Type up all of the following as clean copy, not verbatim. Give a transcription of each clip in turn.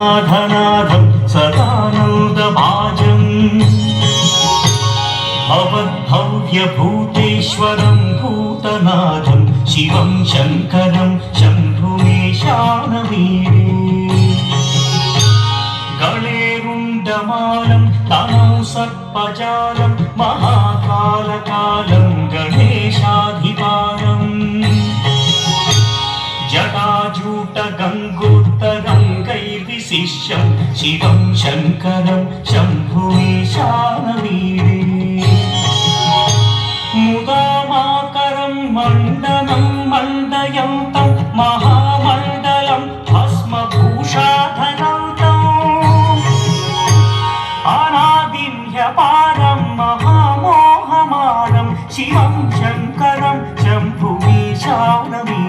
नाथनाथं सदानन्दभाजम् भवद्भव्यभूतेश्वरं भूतनाथं शिवं शङ्करं शम्भुमीशानवीरे गणेरुण्डमालं तनौ सर्पजालं महाकालकालं गणेशाधिपारम् जटाजूटगङ्गोत्तरङ्गैर्विशिष्यं शिवं शङ्करं शम्भुमीशानवीरे मुदामाकरं मण्डनं मण्डयन्तं महामण्डलं भस्मभूषाधरन्तम् अनादिं ह्यपारं महामोहमारं शिवं शङ्करं शम्भुमीशानवीरे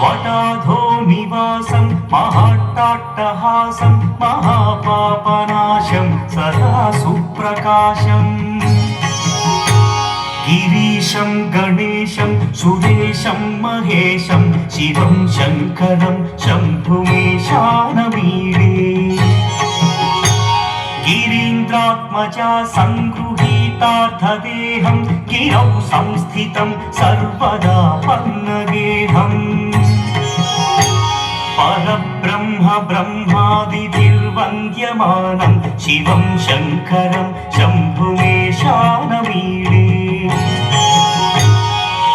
वटाधो निवासं महाट्टाट्टहासं महापापनाशं सदा सुप्रकाशम् गिरीशं गणेशं सुरेशं महेशं शिवं शङ्करं शम्भुमीशानवीरे गिरीन्द्रात्मजा सङ्गृहीतार्थदेहं गिरौ संस्थितं सर्वदा पन्नगेहम् परब्रह्म ब्रह्मादिभिर्वन्द्यमानं शिवं शङ्करं शम्भुमीशानवीरे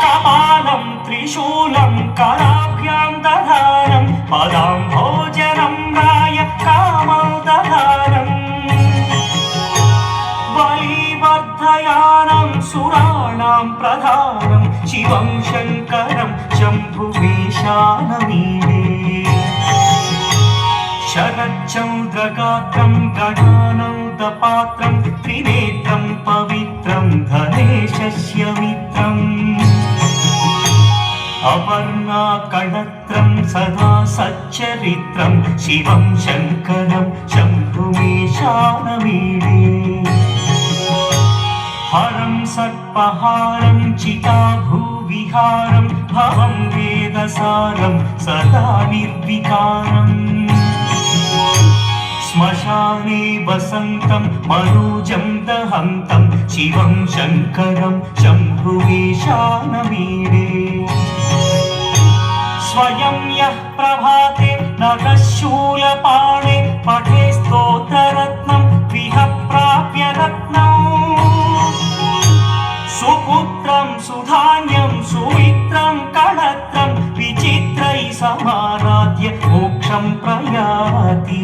कपालं त्रिशूलं कराभ्यां दधानं पदाम्भोजनं राय कामोदधारम् बलिवर्धयानं सुराणां प्रधानं शिवं शङ्करं शम्भुमीशानवीरे शरच्चन्द्रगात्रं गणानन्दपात्रं त्रिनेत्रं पवित्रं धनेशस्य मित्रम् अपर्णाकळत्रं सदा सच्चरित्रं शिवं शङ्करं शम्भुमीशानवीरे हरं सर्पहारं चिताभूविहारं भवं वेदसारं सदा निर्विकारम् श्मशाने वसन्तं मनोजं दहन्तं शिवं शङ्करं शम्भुमीशानवीरे स्वयं यः प्रभाते नखशूलपाणे पठे स्तोत्ररत्नं गृह प्राप्य रत्नम् सुपुत्रं सुधान्यं सुमित्रं कळत्रं विचित्रैः समाराध्य मोक्षं प्रयाति।